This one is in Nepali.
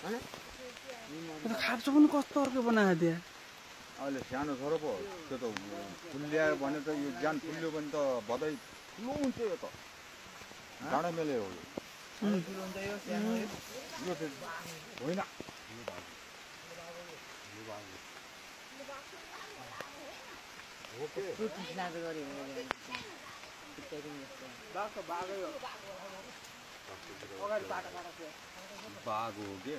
खाप्चो पनि कस्तो अर्को बनाएको थियो अहिले सानो छ र पो त्यो त फुल्ल्यायो भने त यो ज्यान फुल्यो भने त भदै ठुलो हुन्छ यो त डाँडा मेले हो यो होइन बाघ हो के